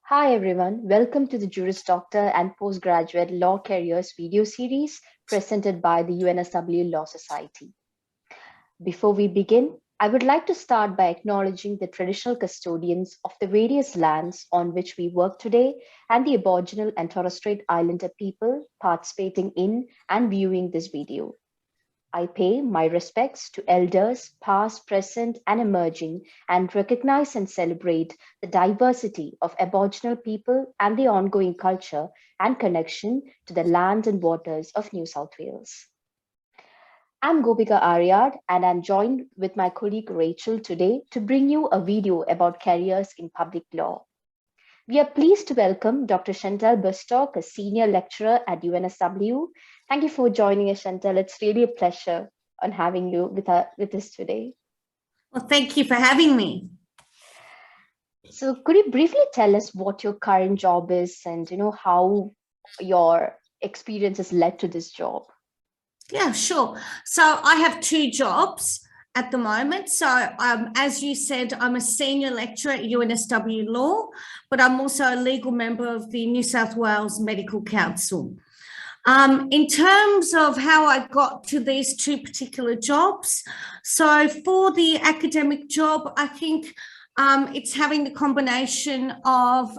Hi everyone, welcome to the Juris Doctor and Postgraduate Law Careers video series presented by the UNSW Law Society. Before we begin, I would like to start by acknowledging the traditional custodians of the various lands on which we work today and the Aboriginal and Torres Strait Islander people participating in and viewing this video. I pay my respects to elders, past, present, and emerging, and recognize and celebrate the diversity of Aboriginal people and the ongoing culture and connection to the land and waters of New South Wales. I'm Gopika Aryad, and I'm joined with my colleague Rachel today to bring you a video about careers in public law. We are pleased to welcome Dr. Chantal Bustock, a senior lecturer at UNSW. Thank you for joining us, Chantal. It's really a pleasure on having you with us today. Well, thank you for having me. So could you briefly tell us what your current job is and how your experiences led to this job? Yeah, sure. So I have two jobs at the moment. So as you said, I'm a senior lecturer at UNSW Law, but I'm also a legal member of the New South Wales Medical Council. In terms of how I got to these two particular jobs, so for the academic job, I think it's having the combination of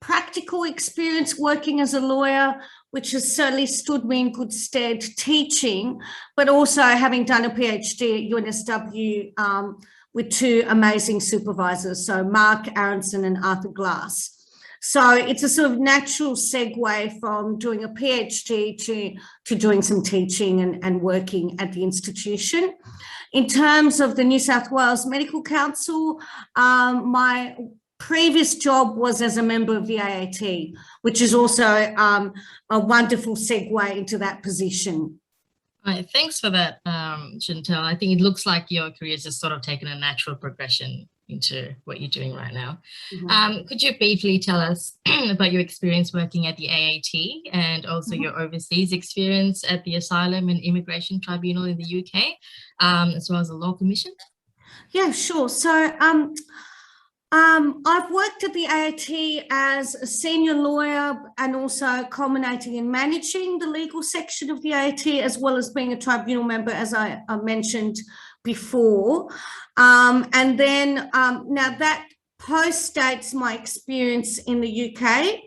practical experience working as a lawyer, which has certainly stood me in good stead teaching, but also having done a PhD at UNSW with two amazing supervisors, so Mark Aronson and Arthur Glass. So it's a sort of natural segue from doing a PhD to doing some teaching and working at the institution. In terms of the New South Wales Medical Council, my previous job was as a member of the AAT, which is also a wonderful segue into that position. All right, thanks for that, Chantal. I think it looks like your career has just sort of taken a natural progression into what you're doing right now. Mm-hmm. Could you briefly tell us about your experience working at the AAT and also mm-hmm. your overseas experience at the Asylum and Immigration Tribunal in the UK, as well as the Law Commission? Yeah, sure. So I've worked at the AAT as a senior lawyer and also culminating in managing the legal section of the AAT, as well as being a tribunal member, as I mentioned before. And then now that postdates my experience in the UK.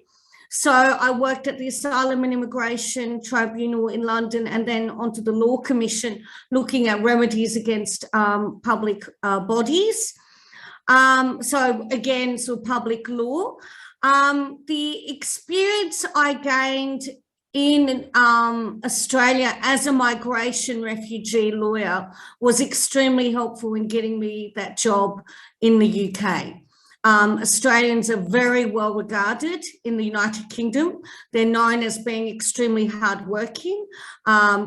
So I worked at the Asylum and Immigration Tribunal in London and then onto the Law Commission, looking at remedies against public bodies. So again, so public law. The experience I gained in Australia as a migration refugee lawyer was extremely helpful in getting me that job in the UK. Australians are very well regarded in the United Kingdom. They're known as being extremely hardworking,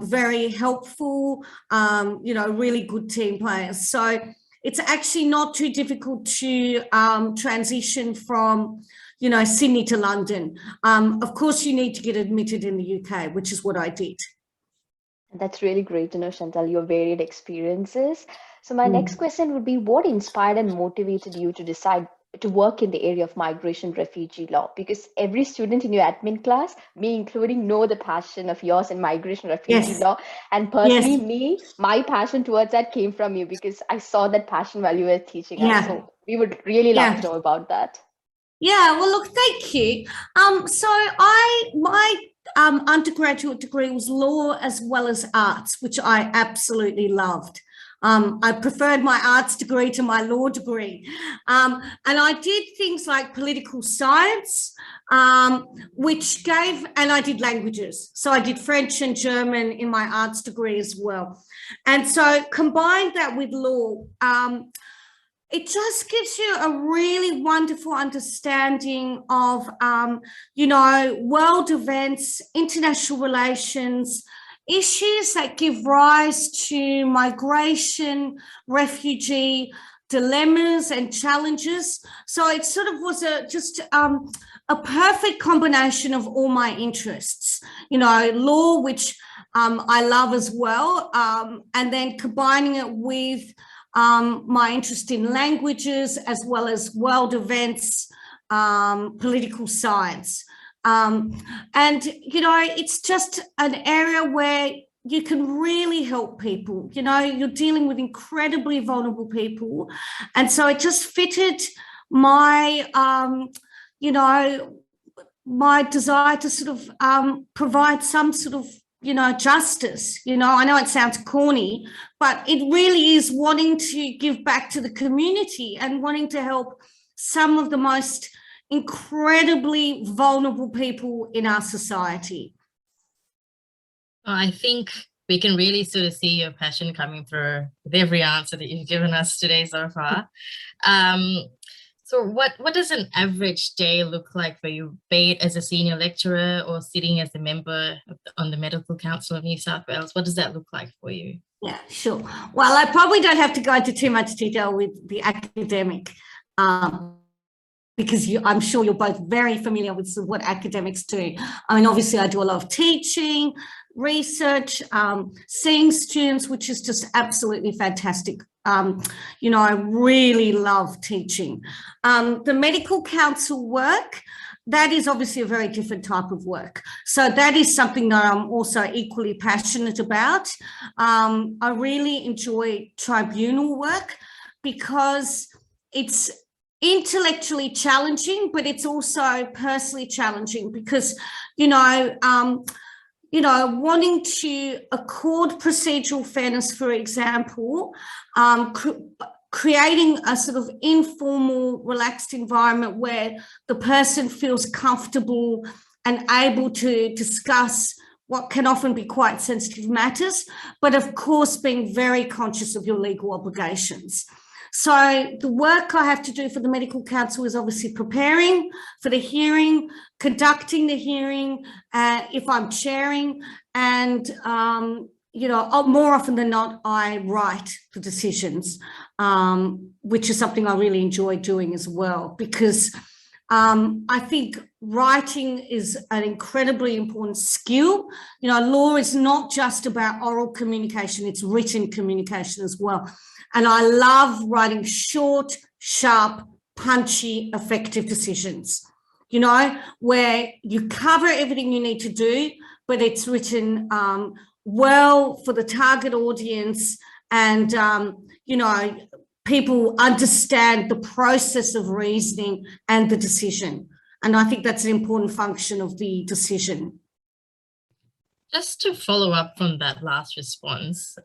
very helpful, really good team players. So it's actually not too difficult to transition from, Sydney to London. Of course, you need to get admitted in the UK, which is what I did. That's really great to know, Chantal, your varied experiences. So my next question would be, what inspired and motivated you to decide to work in the area of migration refugee law? Because every student in your admin class, me including, know the passion of yours in migration refugee law. And personally, my passion towards that came from you because I saw that passion while you were teaching us. So we would really love to know about that. Yeah, well, look, thank you. So my undergraduate degree was law as well as arts, which I absolutely loved. I preferred my arts degree to my law degree. And I did things like political science, and I did languages. So I did French and German in my arts degree as well. And so combined that with law, it just gives you a really wonderful understanding of, world events, international relations, issues that give rise to migration, refugee dilemmas and challenges. So it sort of was a perfect combination of all my interests, law, which I love as well, and then combining it with my interest in languages as well as world events, political science. And, it's just an area where you can really help people. You're dealing with incredibly vulnerable people. And so it just fitted my, my desire to sort of provide some sort of, justice. I know it sounds corny, but it really is wanting to give back to the community and wanting to help some of the most incredibly vulnerable people in our society. Well, I think we can really sort of see your passion coming through with every answer that you've given us today so far. So what does an average day look like for you, be it as a senior lecturer or sitting as a member on the Medical Council of New South Wales? What does that look like for you? Yeah, sure. Well, I probably don't have to go into too much detail with the academic, because I'm sure you're both very familiar with what academics do. I mean, obviously I do a lot of teaching, research, seeing students, which is just absolutely fantastic. I really love teaching. The Medical Council work, that is obviously a very different type of work. So that is something that I'm also equally passionate about. I really enjoy tribunal work because it's intellectually challenging, but it's also personally challenging because, wanting to accord procedural fairness, for example, creating a sort of informal, relaxed environment where the person feels comfortable and able to discuss what can often be quite sensitive matters, but of course being very conscious of your legal obligations. So the work I have to do for the Medical Council is obviously preparing for the hearing, conducting the hearing, if I'm chairing, and, more often than not, I write the decisions, which is something I really enjoy doing as well, because I think writing is an incredibly important skill. Law is not just about oral communication, it's written communication as well. And I love writing short, sharp, punchy, effective decisions, where you cover everything you need to do, but it's written well for the target audience and, people understand the process of reasoning and the decision. And I think that's an important function of the decision. Just to follow up from that last response,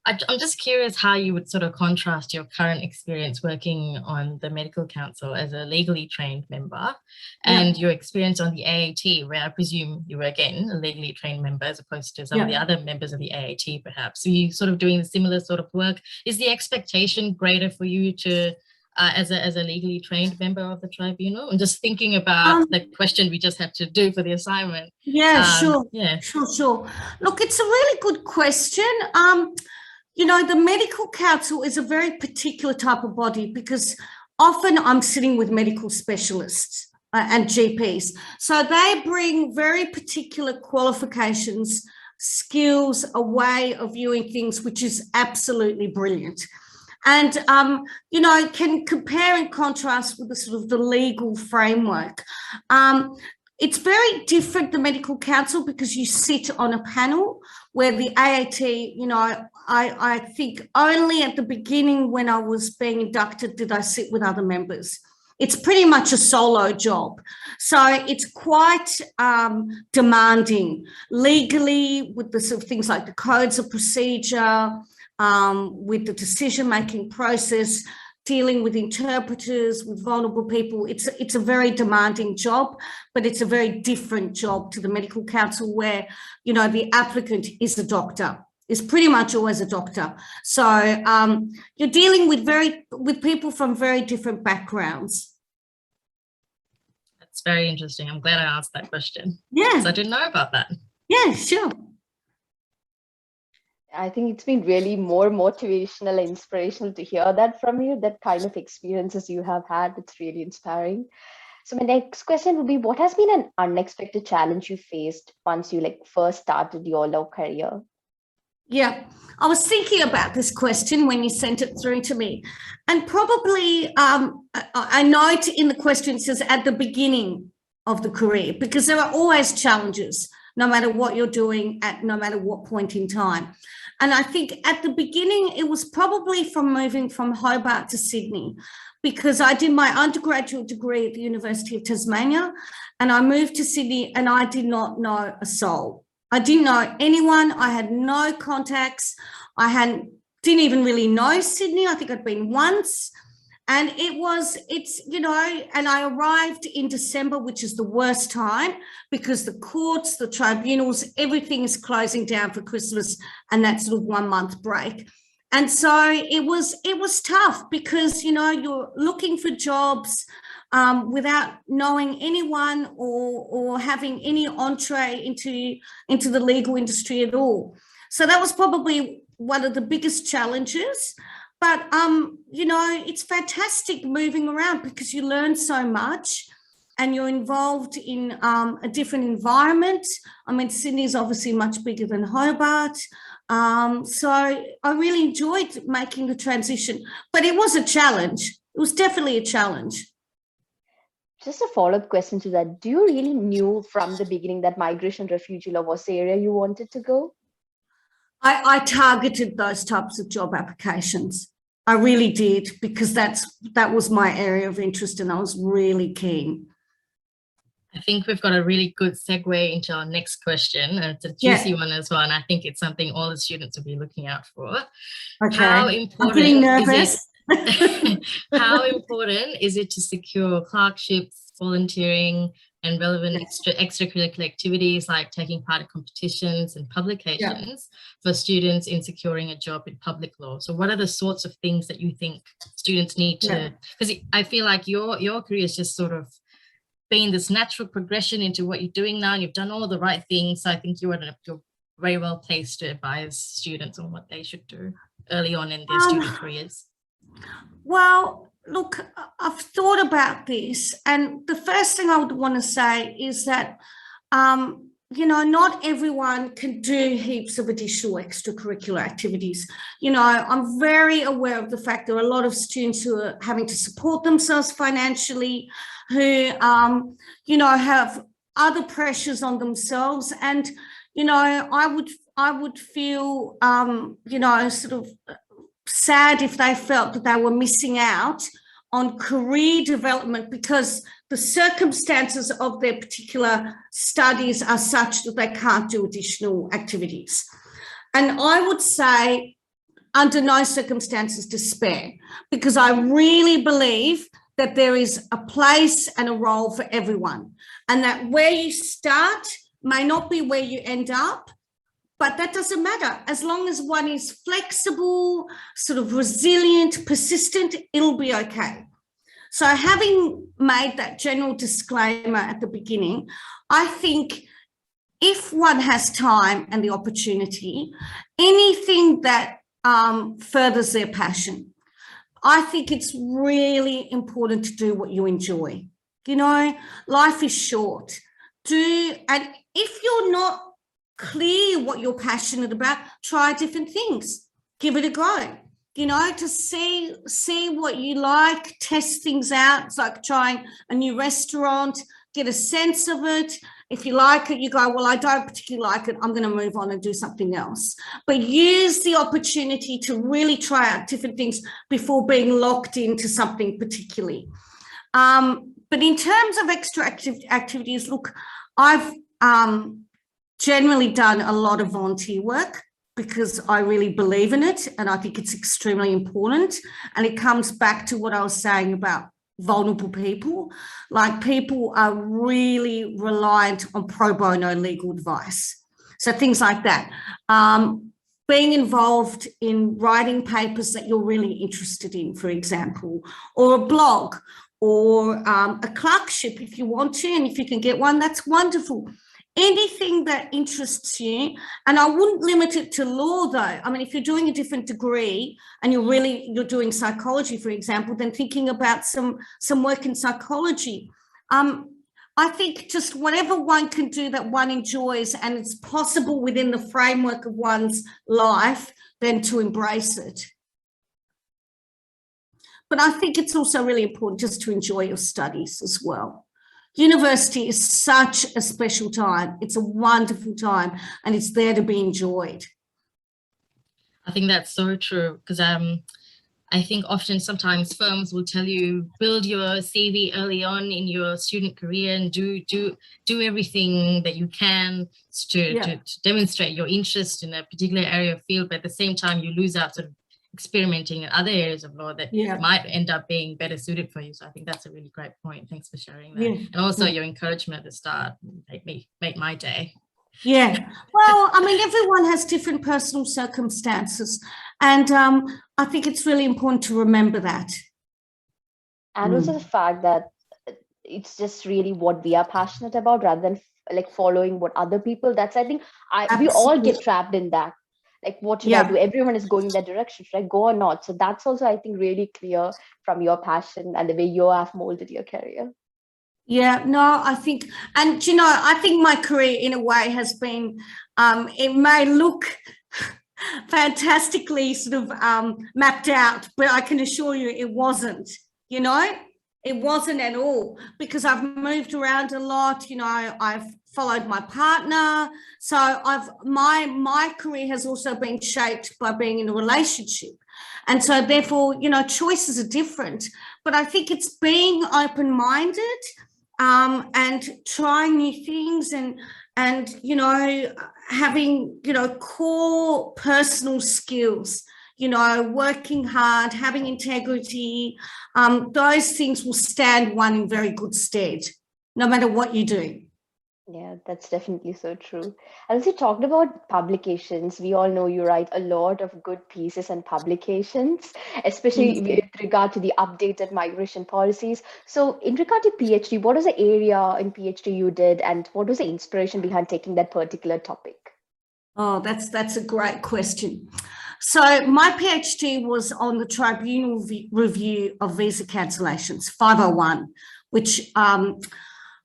I'm just curious how you would sort of contrast your current experience working on the Medical Council as a legally trained member and your experience on the AAT, where I presume you were, again, a legally trained member as opposed to some of the other members of the AAT, perhaps. So you sort of doing a similar sort of work. Is the expectation greater for you to, as a legally trained member of the tribunal? I'm just thinking about the question we just had to do for the assignment. Sure. Look, it's a really good question. The Medical Council is a very particular type of body because often I'm sitting with medical specialists and GPs. So they bring very particular qualifications, skills, a way of viewing things, which is absolutely brilliant. And, can compare and contrast with the sort of the legal framework. It's very different, the Medical Council, because you sit on a panel where the AAT, I think only at the beginning when I was being inducted did I sit with other members. It's pretty much a solo job. So it's quite demanding legally with the sort of things like the codes of procedure, with the decision-making process, dealing with interpreters, with vulnerable people. It's a very demanding job, but it's a very different job to the Medical Council where, the applicant is a doctor, is pretty much always a doctor. So you're dealing with people from very different backgrounds. That's very interesting. I'm glad I asked that question. Yeah. I didn't know about that. Yeah, sure. I think it's been really more motivational and inspirational to hear that from you, that kind of experiences you have had. It's really inspiring. So my next question would be, what has been an unexpected challenge you faced once you first started your law career? Yeah, I was thinking about this question when you sent it through to me. And probably I note in the question it says at the beginning of the career, because there are always challenges, no matter what you're doing at no matter what point in time. And I think at the beginning, it was probably from moving from Hobart to Sydney, because I did my undergraduate degree at the University of Tasmania, and I moved to Sydney and I did not know a soul. I didn't know anyone. I had no contacts. Didn't even really know Sydney. I think I'd been once. And and I arrived in December, which is the worst time because the courts, the tribunals, everything is closing down for Christmas and that sort of 1 month break. And so it was tough because, you're looking for jobs without knowing anyone or having any entree into the legal industry at all. So that was probably one of the biggest challenges. But, it's fantastic moving around because you learn so much and you're involved in a different environment. I mean, Sydney is obviously much bigger than Hobart. So I really enjoyed making the transition, but it was a challenge. It was definitely a challenge. Just a follow-up question to that. Do you really knew from the beginning that migration refugee law was the area you wanted to go? I targeted those types of job applications. I really did, because that was my area of interest and I was really keen. I think we've got a really good segue into our next question. It's a juicy one as well, and I think it's something all the students will be looking out for. Okay. How important I'm getting nervous. How important is it to secure clerkships, volunteering, and relevant extracurricular activities like taking part in competitions and publications for students in securing a job in public law? So what are the sorts of things that you think students need to, because I feel like your career is just sort of been this natural progression into what you're doing now, and you've done all the right things. So I think you're very well placed to advise students on what they should do early on in their student careers. Well, look, I've thought about this, and the first thing I would want to say is that, not everyone can do heaps of additional extracurricular activities. I'm very aware of the fact there are a lot of students who are having to support themselves financially, who, have other pressures on themselves. And, I would feel, sort of sad if they felt that they were missing out on career development because the circumstances of their particular studies are such that they can't do additional activities. And I would say under no circumstances despair, because I really believe that there is a place and a role for everyone, and that where you start may not be where you end up, but that doesn't matter. As long as one is flexible, sort of resilient, persistent, it'll be okay. So having made that general disclaimer at the beginning, I think if one has time and the opportunity, anything that furthers their passion, I think it's really important to do what you enjoy. Life is short. And if you're not clear what you're passionate about, try different things, give it a go, to see what you like, test things out. It's like trying a new restaurant, get a sense of it. If you like it, you go, well, I don't particularly like it, I'm going to move on and do something else. But use the opportunity to really try out different things before being locked into something particularly. But in terms of extra activities, look, I've generally done a lot of volunteer work because I really believe in it, and I think it's extremely important. And it comes back to what I was saying about vulnerable people. Like, people are really reliant on pro bono legal advice. So things like that. Being involved in writing papers that you're really interested in, for example, or a blog, or a clerkship if you want to, and if you can get one, that's wonderful. Anything that interests you. And I wouldn't limit it to law, though. I mean, if you're doing a different degree and you're doing psychology, for example, then thinking about some work in psychology. I think just whatever one can do that one enjoys and it's possible within the framework of one's life, then to embrace it. But I think it's also really important just to enjoy your studies as well. University is such a special time. It's a wonderful time and it's there to be enjoyed. I think that's so true, because I think often sometimes firms will tell you build your CV early on in your student career and do everything that you can to demonstrate your interest in a particular area of field, but at the same time you lose out sort of experimenting in other areas of law that might end up being better suited for you. So I think that's a really great point. Thanks for sharing that. And also your encouragement at the start make my day. Yeah, well, I mean, everyone has different personal circumstances, and I think it's really important to remember that. And also the fact that it's just really what we are passionate about rather than like following what other people. That's, I think, we all get trapped in that. Like, what should I do? Everyone is going in that direction. Should I go or not? So that's also, I think, really clear from your passion and the way you have molded your career. Yeah, no, I think, and you know, I think my career in a way has been, it may look fantastically sort of mapped out, but I can assure you it wasn't, you know, it wasn't at all, because I've moved around a lot, you know, I've followed my partner. So my career has also been shaped by being in a relationship. And so therefore, you know, choices are different, but I think it's being open-minded, and trying new things and, you know, having, you know, core personal skills, you know, working hard, having integrity, those things will stand one in very good stead, no matter what you do. Yeah, that's definitely so true. And as you talked about publications, we all know you write a lot of good pieces and publications, especially with regard to the updated migration policies. So in regard to PhD, what was the area in PhD you did and what was the inspiration behind taking that particular topic? Oh, that's a great question. So my PhD was on the tribunal review of visa cancellations, 501, which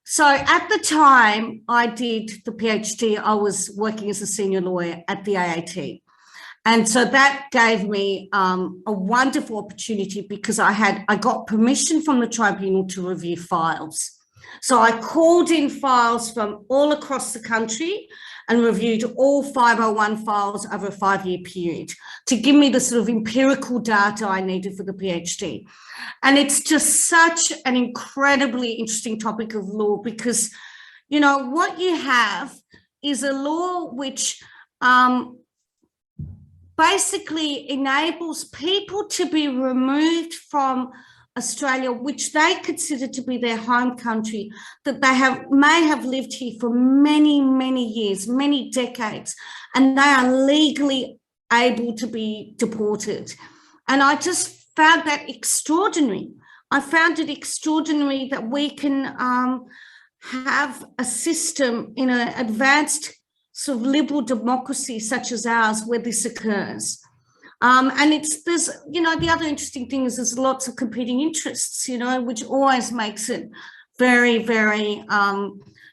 so at the time I did the PhD, I was working as a senior lawyer at the AAT. And so that gave me a wonderful opportunity because I got permission from the tribunal to review files. So I called in files from all across the country and reviewed all 501 files over a 5-year period to give me the sort of empirical data I needed for the PhD. And it's just such an incredibly interesting topic of law because, you know, what you have is a law which basically enables people to be removed from Australia, which they consider to be their home country, that they may have lived here for many, many years, many decades, and they are legally able to be deported. And I just found that extraordinary. I found it extraordinary that we can have a system in an advanced sort of liberal democracy such as ours where this occurs. And there's, you know, the other interesting thing is there's lots of competing interests, you know, which always makes it very, very,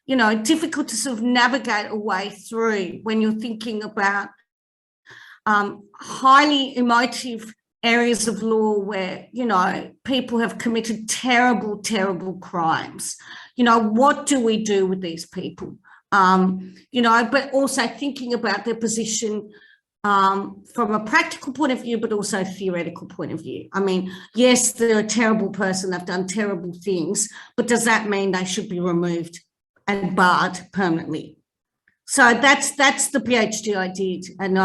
you know, difficult to sort of navigate a way through when you're thinking about highly emotive areas of law where, you know, people have committed terrible, terrible crimes. You know, what do we do with these people? You know, but also thinking about their position from a practical point of view, but also a theoretical point of view. I mean, yes, they're a terrible person, they've done terrible things, but does that mean they should be removed and barred permanently? So that's the PhD I did. And,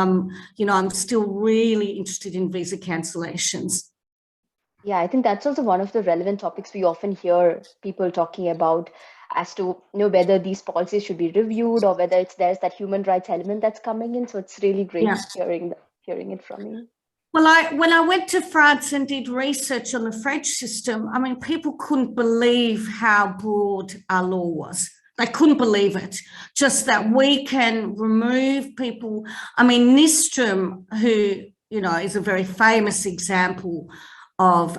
you know, I'm still really interested in visa cancellations. Yeah, I think that's also one of the relevant topics we often hear people talking about as to, you know, whether these policies should be reviewed or whether there's that human rights element that's coming in. So it's really great hearing it from you. Well, when I went to France and did research on the French system, I mean, people couldn't believe how broad our law was. They couldn't believe it, just that we can remove people. I mean, Nystrom, who, you know, is a very famous example of,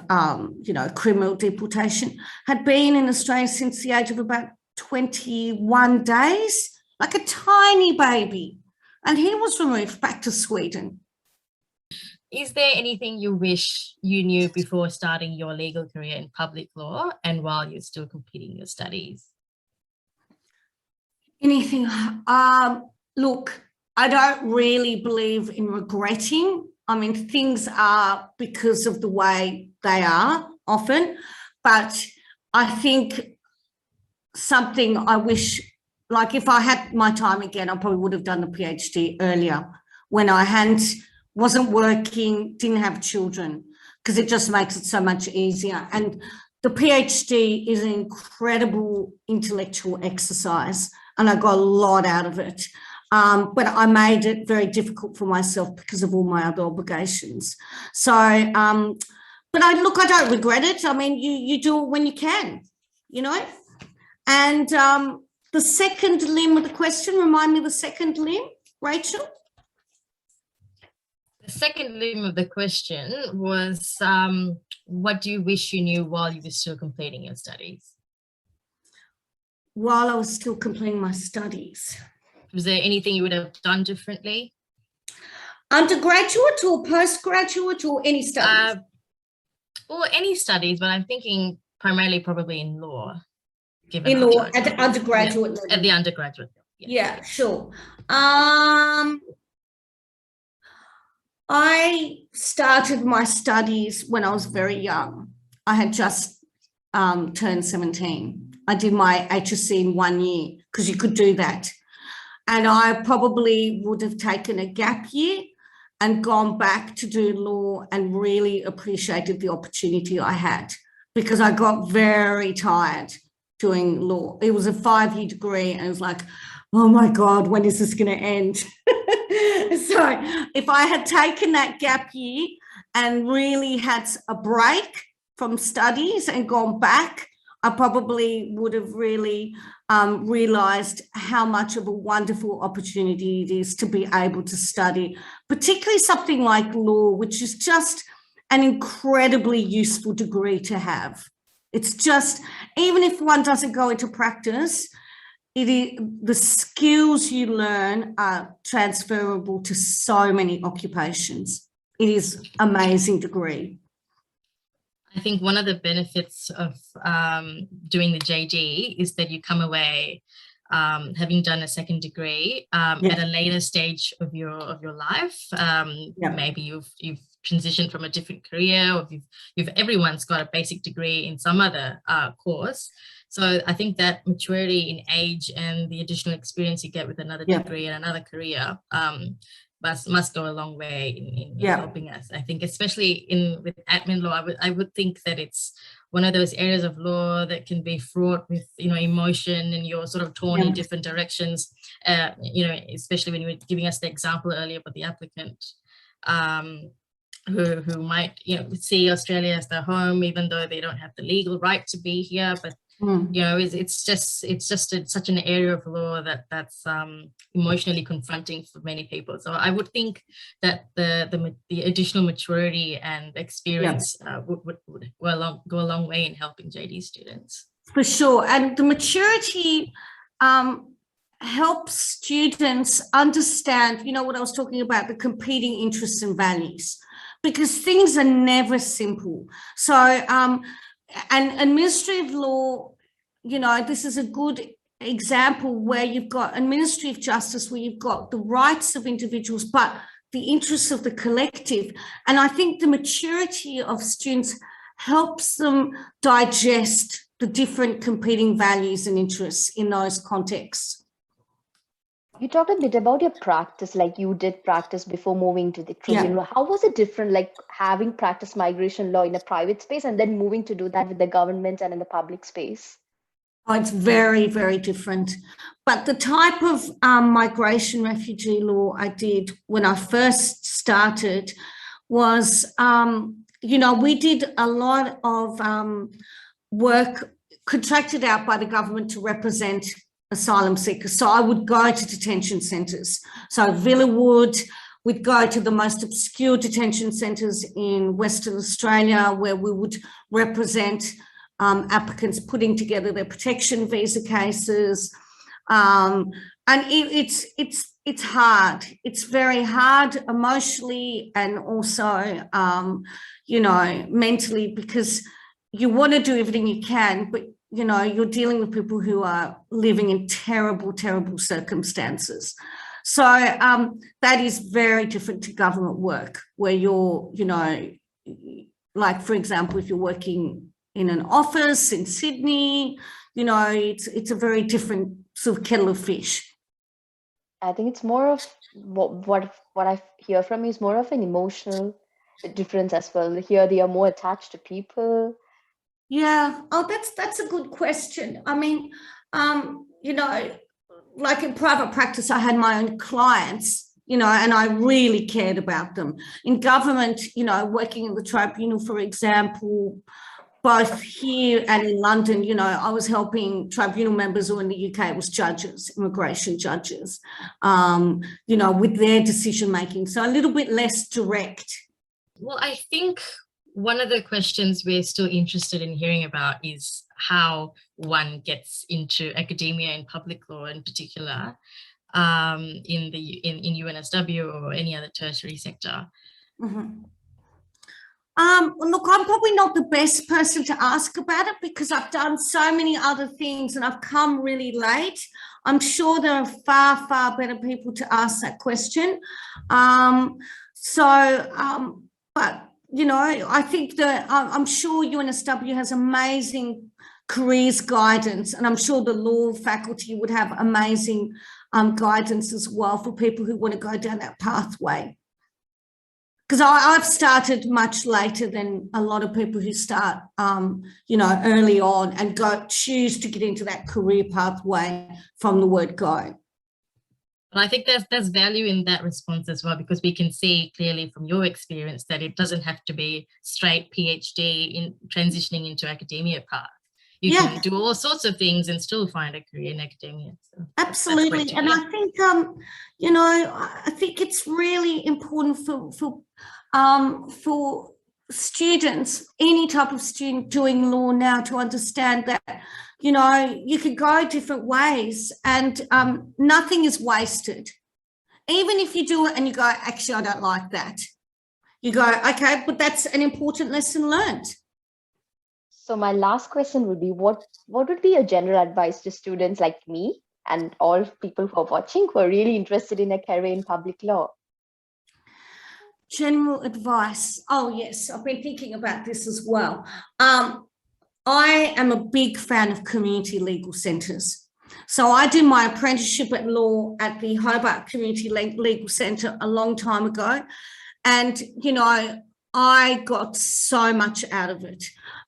you know, criminal deportation, had been in Australia since the age of about 21 days, like a tiny baby. And he was removed back to Sweden. Is there anything you wish you knew before starting your legal career in public law and while you're still completing your studies? Anything? Look, I don't really believe in regretting. I mean, things are because of the way they are often, but I think something I wish, like if I had my time again, I probably would have done the PhD earlier when I wasn't working, didn't have children, because it just makes it so much easier. And the PhD is an incredible intellectual exercise, and I got a lot out of it. But I made it very difficult for myself because of all my other obligations. So, but I don't regret it. I mean, you do it when you can, you know. And the second limb of the question, remind me the second limb, Rachel? The second limb of the question was, what do you wish you knew while you were still completing your studies? While I was still completing my studies. Was there anything you would have done differently? Undergraduate or postgraduate or any studies? Well, any studies, but I'm thinking primarily probably in law. In law, at the undergraduate level. At the undergraduate level. Yeah, sure. I started my studies when I was very young. I had just turned 17. I did my HSC in 1 year because you could do that. And I probably would have taken a gap year and gone back to do law and really appreciated the opportunity I had, because I got very tired doing law. It was a 5-year degree and it was like, oh my God, when is this going to end? So if I had taken that gap year and really had a break from studies and gone back, I probably would have really realised how much of a wonderful opportunity it is to be able to study, particularly something like law, which is just an incredibly useful degree to have. It's just, even if one doesn't go into practice, the skills you learn are transferable to so many occupations. It is an amazing degree. I think one of the benefits of doing the JD is that you come away having done a second degree at a later stage of your life. Maybe you've transitioned from a different career, or everyone's got a basic degree in some other course. So I think that maturity in age and the additional experience you get with another degree and another career must go a long way in helping us. I think especially with admin law, I would think that it's one of those areas of law that can be fraught with, emotion, and you're sort of torn in different directions, especially when you were giving us the example earlier about the applicant who might, see Australia as their home, even though they don't have the legal right to be here. But it's just such an area of law that's emotionally confronting for many people. So I would think that the additional maturity and experience would go a long way in helping JD students. For sure, and the maturity helps students understand, what I was talking about, the competing interests and values, because things are never simple. So and administrative law, this is a good example where you've got administrative justice, where you've got the rights of individuals, but the interests of the collective. And I think the maturity of students helps them digest the different competing values and interests in those contexts. You talked a bit about your practice, like you did practice before moving to the Trojan law. How was it different, like having practiced migration law in a private space and then moving to do that with the government and in the public space? Oh, it's very, very different. But the type of migration refugee law I did when I first started was, we did a lot of work contracted out by the government to represent asylum seekers. So I would go to detention centres. So Villawood, we'd go to the most obscure detention centres in Western Australia, where we would represent applicants putting together their protection visa cases. And it's hard. It's very hard emotionally and also, mentally, because you want to do everything you can, but, you're dealing with people who are living in terrible, terrible circumstances. So that is very different to government work, where you're, like, for example, if you're working in an office in Sydney, it's a very different sort of kettle of fish. I think it's more of what I hear from you is more of an emotional difference as well. Here they are more attached to people. Yeah. Oh, that's a good question. I mean, like in private practice, I had my own clients, and I really cared about them. In government, working in the tribunal, for example, both here and in London, I was helping tribunal members, or in the UK it was judges, immigration judges, with their decision making. So a little bit less direct. Well, I think one of the questions we're still interested in hearing about is how one gets into academia and public law in particular, in UNSW or any other tertiary sector. Mm-hmm. Look, I'm probably not the best person to ask about it because I've done so many other things and I've come really late. I'm sure there are far, far better people to ask that question. But, I think that I'm sure UNSW has amazing careers guidance, and I'm sure the law faculty would have amazing guidance as well for people who want to go down that pathway. Because I've started much later than a lot of people who start, early on and choose to get into that career pathway from the word go. Well, I think there's value in that response as well, because we can see clearly from your experience that it doesn't have to be straight PhD in transitioning into academia path. You can do all sorts of things and still find a career in academia. So absolutely. And I think, I think it's really important for students, any type of student doing law now, to understand that, you could go different ways and nothing is wasted. Even if you do it and you go, actually, I don't like that. You go, okay, but that's an important lesson learned. So my last question would be, what would be your general advice to students like me and all people who are watching who are really interested in a career in public law? General advice. Oh, yes, I've been thinking about this as well. I am a big fan of community legal centres. So I did my apprenticeship at law at the Hobart Community Legal Centre a long time ago. And, I got so much out of it.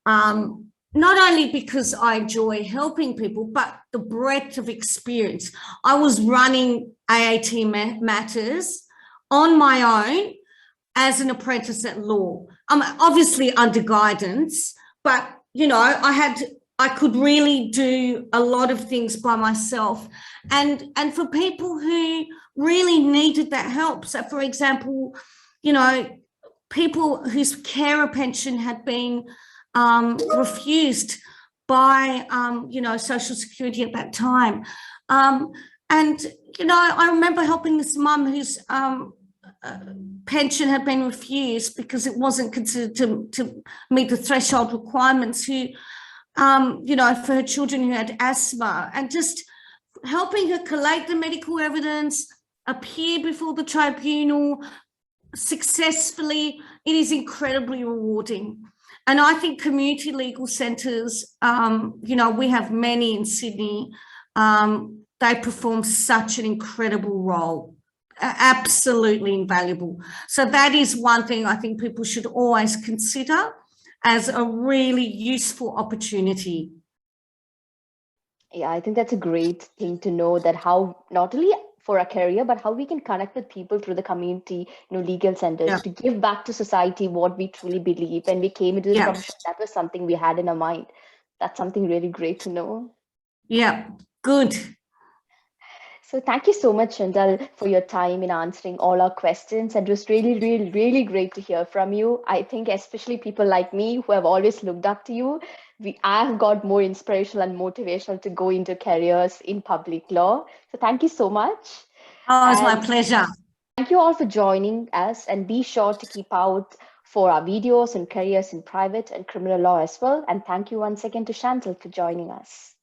Not only because I enjoy helping people, but the breadth of experience. I was running AAT matters on my own as an apprentice at law. Obviously under guidance, but, I could really do a lot of things by myself. And for people who really needed that help. So, for example, people whose carer pension had been refused by, Social Security at that time. I remember helping this mum whose pension had been refused because it wasn't considered to meet the threshold requirements, who, for her children who had asthma, and just helping her collate the medical evidence, appear before the tribunal successfully. It is incredibly rewarding. And I think community legal centres, we have many in Sydney, they perform such an incredible role, absolutely invaluable. So that is one thing I think people should always consider as a really useful opportunity. Yeah, I think that's a great thing to know, that how not only for a career, but how we can connect with people through the community, legal centers, to give back to society what we truly believe. And we came into this profession, that was something we had in our mind. That's something really great to know. Yeah, good. So thank you so much, Chantal, for your time in answering all our questions. And it was really, really, really great to hear from you. I think especially people like me who have always looked up to you, I've got more inspirational and motivational to go into careers in public law. So thank you so much. Oh, it's my And pleasure. thank you all for joining us, and be sure to keep out for our videos on careers in private and criminal law as well. And thank you once again to Chantal for joining us.